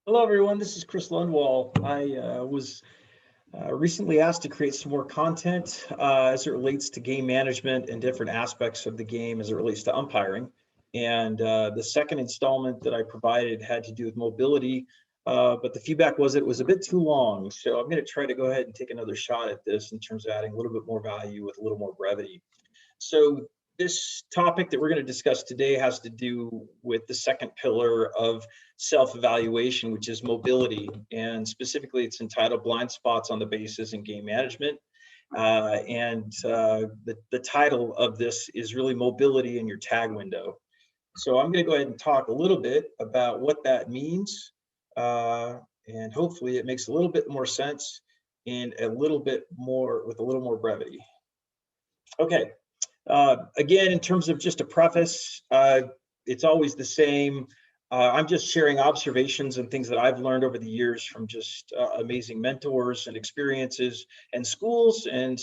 Hello, everyone. This is Chris Lundwall. I was recently asked to create some more content as it relates to game management and different aspects of the game as it relates to umpiring. And the second installment that I provided had to do with mobility, but the feedback was it was a bit too long. So I'm going to try to go ahead and take another shot at this in terms of adding a little bit more value with a little more brevity. So this topic that we're going to discuss today has to do with the second pillar of self-evaluation, which is mobility. And specifically, it's entitled Blind Spots on the Bases in Game Management. The title of this is really mobility in your tag window. So I'm going to go ahead and talk a little bit about what that means. And hopefully it makes a little bit more sense and a little bit more with a little more brevity. Okay, again, in terms of just a preface, it's always the same. I'm just sharing observations and things that I've learned over the years from just amazing mentors and experiences and schools, and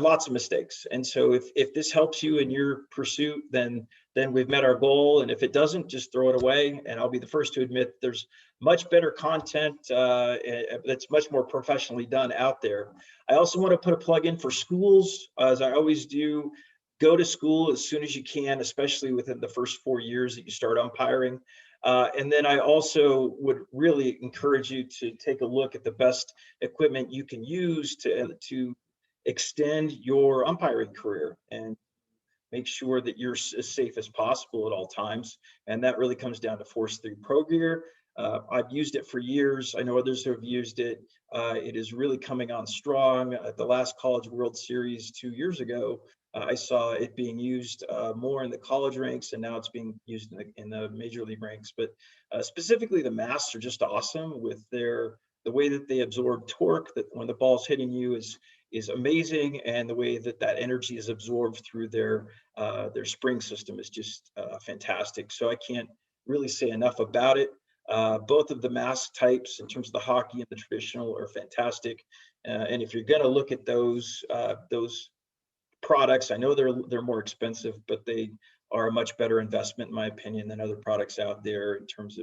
lots of mistakes. And so, if this helps you in your pursuit, then we've met our goal. And if it doesn't, just throw it away. And I'll be the first to admit there's much better content that's much more professionally done out there. I also want to put a plug in for schools, as I always do. Go to school as soon as you can, especially within the first 4 years that you start umpiring. And then I also would really encourage you to take a look at the best equipment you can use to extend your umpiring career and make sure that you're as safe as possible at all times. And that really comes down to Force 3 Pro Gear. I've used it for years. I know others have used it. It is really coming on strong. At the last College World Series 2 years ago, I saw it being used more in the college ranks, and now it's being used in the major league ranks. But specifically, the masks are just awesome with the way that they absorb torque. That when the ball's hitting you is amazing, and the way that that energy is absorbed through their spring system is just fantastic. So I can't really say enough about it. Both of the mask types, in terms of the hockey and the traditional, are fantastic. And if you're going to look at those products, I know they're more expensive, but they are a much better investment, in my opinion, than other products out there in terms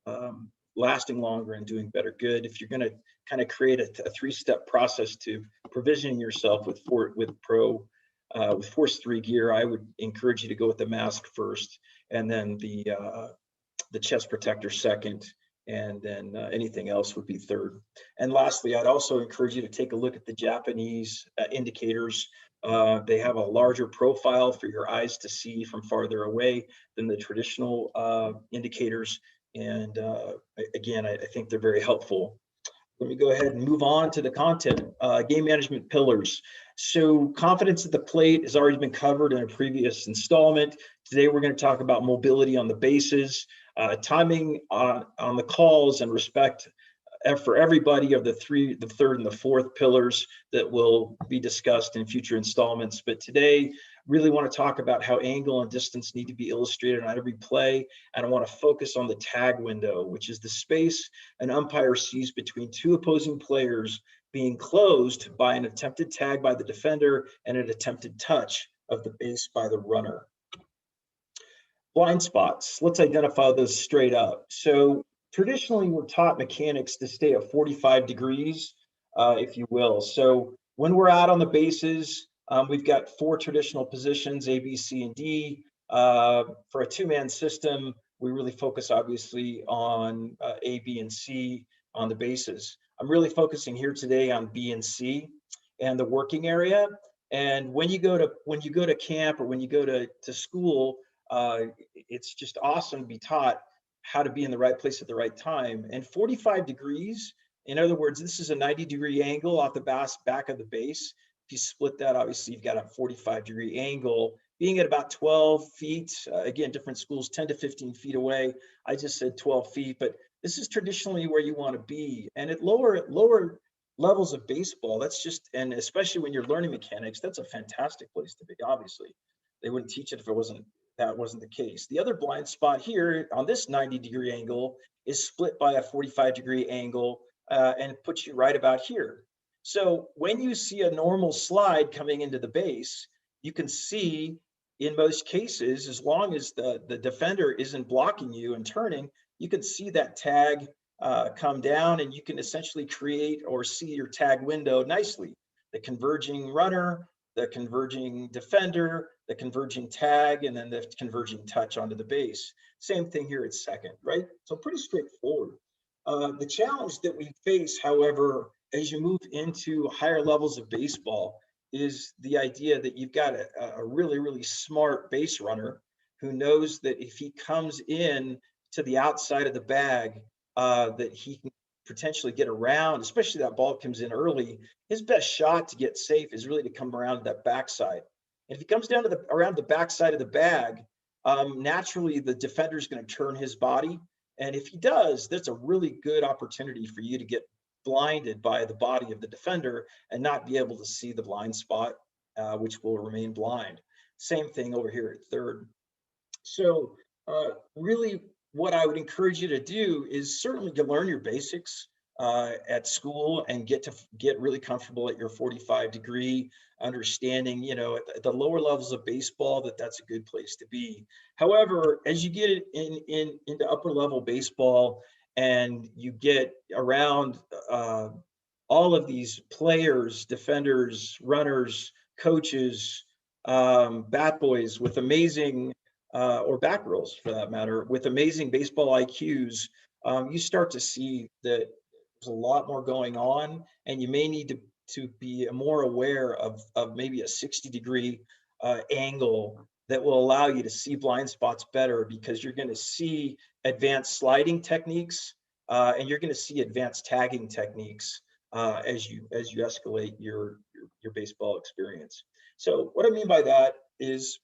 of lasting longer and doing better good. If you're going to kind of create a three-step process to provisioning yourself with Force 3 gear, I would encourage you to go with the mask first, and then the chest protector second, and then anything else would be third. And lastly, I'd also encourage you to take a look at the Japanese indicators. They have a larger profile for your eyes to see from farther away than the traditional indicators. And again, I think they're very helpful. Let me go ahead and move on to the content. Game management pillars. So confidence at the plate has already been covered in a previous installment. Today we're going to talk about mobility on the bases, timing on the calls, and respect for everybody of the third and the fourth pillars that will be discussed in future installments. But today, really want to talk about how angle and distance need to be illustrated on every play. And I want to focus on the tag window, which is the space an umpire sees between two opposing players being closed by an attempted tag by the defender and an attempted touch of the base by the runner. Blind spots, let's identify those straight up. So traditionally, we're taught mechanics to stay at 45 degrees, if you will. So when we're out on the bases, we've got 4 traditional positions, A, B, C, and D. For a 2-man system, we really focus obviously on A, B, and C on the bases. I'm really focusing here today on B and C and the working area. And when you go to camp or when you go to school, it's just awesome to be taught how to be in the right place at the right time. And 45 degrees, in other words, this is a 90-degree angle off the back of the base. If you split that, obviously you've got a 45-degree angle. Being at about 12 feet, again, different schools 10 to 15 feet away. I just said 12 feet, but this is traditionally where you want to be. And at lower levels of baseball, that's just, and especially when you're learning mechanics, that's a fantastic place to be, obviously. They wouldn't teach it if that wasn't the case. The other blind spot here on this 90-degree angle is split by a 45-degree angle and it puts you right about here. So when you see a normal slide coming into the base, you can see in most cases, as long as the defender isn't blocking you and turning, you can see that tag come down, and you can essentially create or see your tag window nicely. The converging runner, the converging defender, the converging tag, and then the converging touch onto the base. Same thing here at second, right? So pretty straightforward. The challenge that we face, however, as you move into higher levels of baseball, is the idea that you've got a really, really smart base runner who knows that if he comes in to the outside of the bag, that he can potentially get around, especially that ball comes in early. His best shot to get safe is really to come around to that backside. And if he comes down to around the backside of the bag, naturally the defender is going to turn his body. And if he does, that's a really good opportunity for you to get blinded by the body of the defender and not be able to see the blind spot, which will remain blind. Same thing over here at third. So really what I would encourage you to do is certainly to learn your basics at school and get really comfortable at your 45-degree understanding, at the lower levels of baseball, that's a good place to be. However, as you get into upper level baseball and you get around all of these players, defenders, runners, coaches, bat boys with amazing or back rows for that matter, with amazing baseball IQs, you start to see that there's a lot more going on, and you may need to be more aware of maybe a 60-degree angle that will allow you to see blind spots better, because you're going to see advanced sliding techniques and you're going to see advanced tagging techniques as you escalate your baseball experience. So what I mean by that is,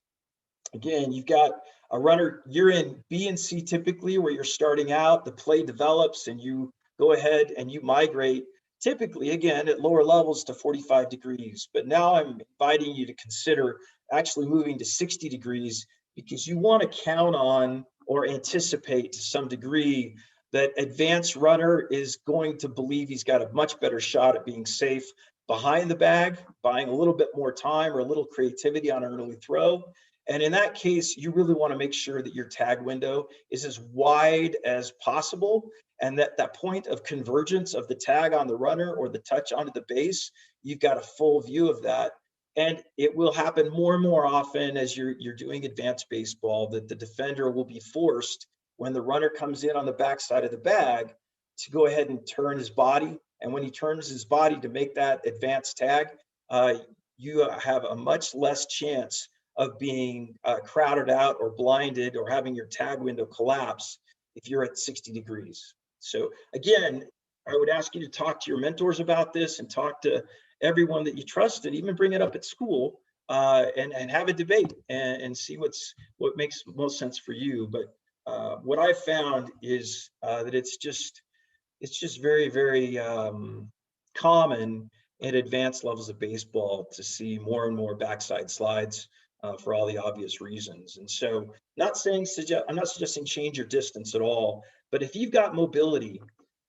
again, you've got a runner, you're in B and C typically, where you're starting out, the play develops, and you go ahead and you migrate, typically, again, at lower levels to 45 degrees. But now I'm inviting you to consider actually moving to 60 degrees, because you want to count on or anticipate to some degree that advanced runner is going to believe he's got a much better shot at being safe behind the bag, buying a little bit more time or a little creativity on an early throw. And in that case, you really want to make sure that your tag window is as wide as possible, and that point of convergence of the tag on the runner or the touch onto the base, you've got a full view of that. And it will happen more and more often as you're doing advanced baseball, that the defender will be forced, when the runner comes in on the backside of the bag, to go ahead and turn his body. And when he turns his body to make that advanced tag, you have a much less chance of being crowded out or blinded or having your tag window collapse if you're at 60 degrees. So again, I would ask you to talk to your mentors about this and talk to everyone that you trust, and even bring it up at school and have a debate and see what makes most sense for you. But what I found is that it's just very, very common at advanced levels of baseball to see more and more backside slides for all the obvious reasons. And so I'm not suggesting change your distance at all, but if you've got mobility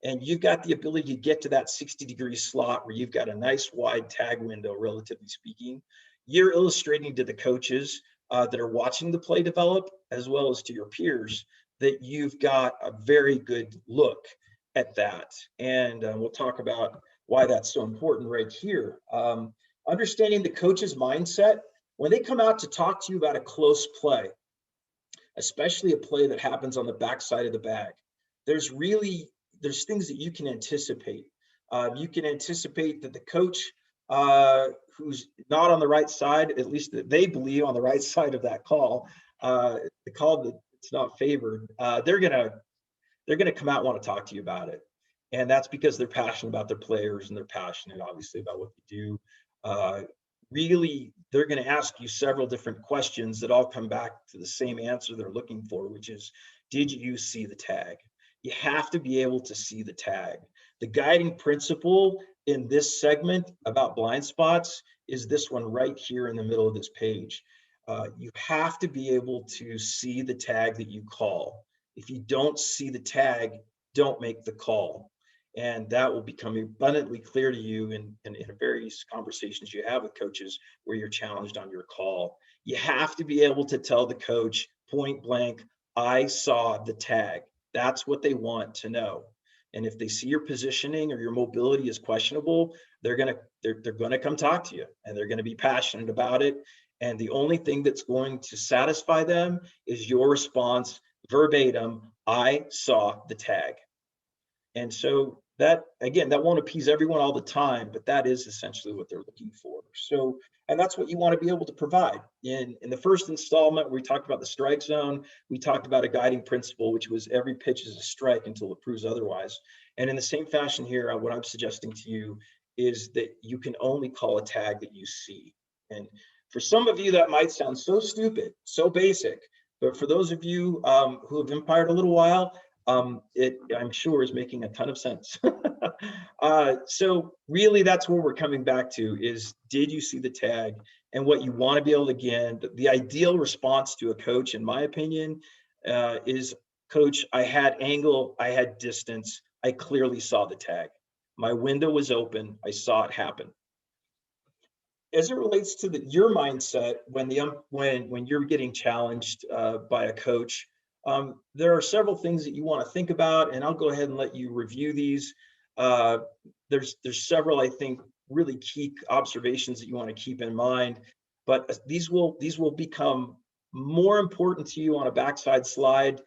and you've got the ability to get to that 60-degree slot where you've got a nice wide tag window, relatively speaking, you're illustrating to the coaches that are watching the play develop, as well as to your peers, that you've got a very good look at that. And we'll talk about why that's so important right here. Understanding the coach's mindset when they come out to talk to you about a close play, especially a play that happens on the backside of the bag. There's things that you can anticipate. You can anticipate that the coach who's not on the right side, at least that they believe on the right side of that call, the call that it's not favored, they're gonna come out and want to talk to you about it. And that's because they're passionate about their players, and they're passionate, obviously, about what they do. Really, they're going to ask you several different questions that all come back to the same answer they're looking for, which is, did you see the tag? You have to be able to see the tag. The guiding principle in this segment about blind spots is this one right here in the middle of this page. You have to be able to see the tag that you call. If you don't see the tag, don't make the call. And that will become abundantly clear to you in various conversations you have with coaches where you're challenged on your call. You have to be able to tell the coach point blank, I saw the tag. That's what they want to know. And if they see your positioning or your mobility is questionable, they're gonna come talk to you, and they're gonna be passionate about it. And the only thing that's going to satisfy them is your response verbatim, I saw the tag. And so that, again, that won't appease everyone all the time, but that is essentially what they're looking for. So, and that's what you want to be able to provide. In the first installment, we talked about the strike zone. We talked about a guiding principle, which was every pitch is a strike until it proves otherwise. And in the same fashion here, what I'm suggesting to you is that you can only call a tag that you see. And for some of you, that might sound so stupid, so basic. But for those of you who have umpired a little while, it, I'm sure, is making a ton of sense. So really, that's where we're coming back to is, did you see the tag? And what you want to be able to, again, the ideal response to a coach, in my opinion, is, coach, I had angle, I had distance, I clearly saw the tag. My window was open, I saw it happen. As it relates to your mindset when when you're getting challenged by a coach, there are several things that you want to think about, and I'll go ahead and let you review these. There's several, I think, really key observations that you want to keep in mind, but these will become more important to you on a backside slide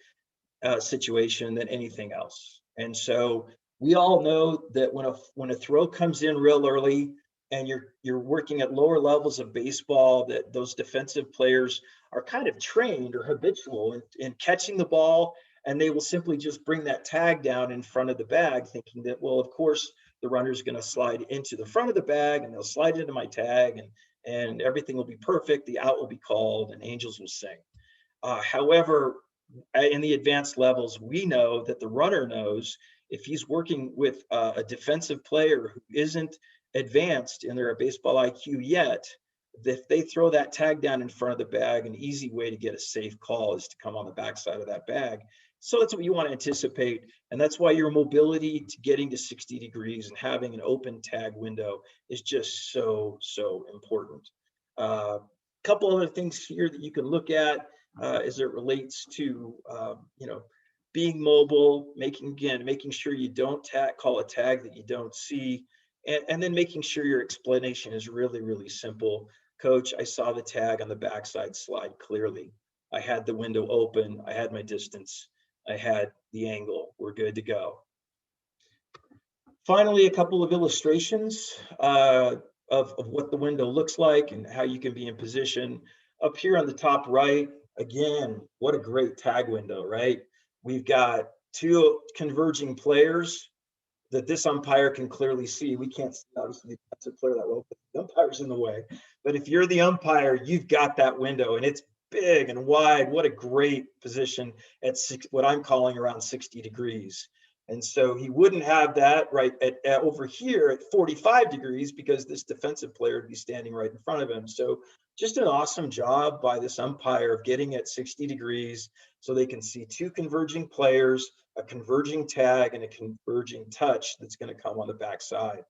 situation than anything else. And so we all know that when a throw comes in real early, and you're working at lower levels of baseball, that those defensive players are kind of trained or habitual in catching the ball, and they will simply just bring that tag down in front of the bag, thinking that, well, of course, the runner's going to slide into the front of the bag, and they'll slide into my tag, and everything will be perfect. The out will be called, and angels will sing. However, in the advanced levels, we know that the runner knows if he's working with a defensive player who isn't advanced in their baseball IQ yet, if they throw that tag down in front of the bag, an easy way to get a safe call is to come on the backside of that bag. So that's what you want to anticipate. And that's why your mobility to getting to 60 degrees and having an open tag window is just so, so important. A couple other things here that you can look at as it relates to, being mobile, making sure you don't call a tag that you don't see. And then making sure your explanation is really, really simple. Coach, I saw the tag on the backside slide clearly. I had the window open. I had my distance. I had the angle. We're good to go. Finally, a couple of illustrations of what the window looks like and how you can be in position. Up here on the top right, again, what a great tag window, right? We've got two converging players that this umpire can clearly see. We can't see, obviously, the player that well, but the umpire's in the way. But if you're the umpire, you've got that window, and it's big and wide. What a great position at what I'm calling around 60 degrees. And so he wouldn't have that right at over here at 45 degrees because this defensive player would be standing right in front of him. So just an awesome job by this umpire of getting at 60 degrees so they can see two converging players, a converging tag, and a converging touch that's going to come on the backside.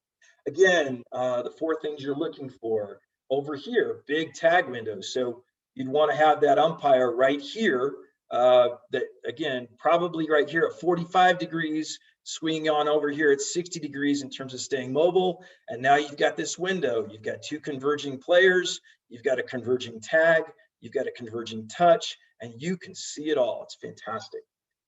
Again, the four things you're looking for over here, big tag windows. So you'd want to have that umpire right here, that again, probably right here at 45 degrees, swinging on over here at 60 degrees in terms of staying mobile. And now you've got this window. You've got two converging players. You've got a converging tag. You've got a converging touch, and you can see it all. It's fantastic.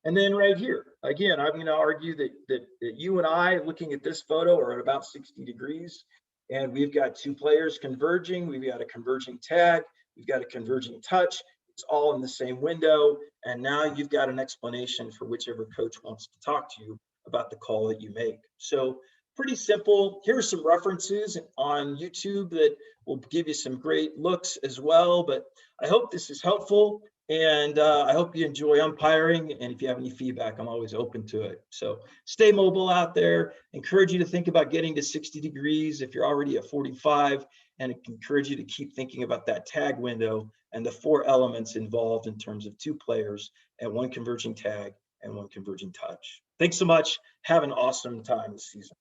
And then right here, again, I'm going to argue that you and I, looking at this photo, are at about 60 degrees. And we've got two players converging. We've got a converging tag. We've got a converging touch. It's all in the same window. And now you've got an explanation for whichever coach wants to talk to you about the call that you make. So pretty simple. Here are some references on YouTube that will give you some great looks as well. But I hope this is helpful. And I hope you enjoy umpiring. And if you have any feedback, I'm always open to it. So stay mobile out there. Encourage you to think about getting to 60 degrees if you're already at 45. And encourage you to keep thinking about that tag window and the four elements involved in terms of two players and one converging tag and one converging touch. Thanks so much. Have an awesome time this season.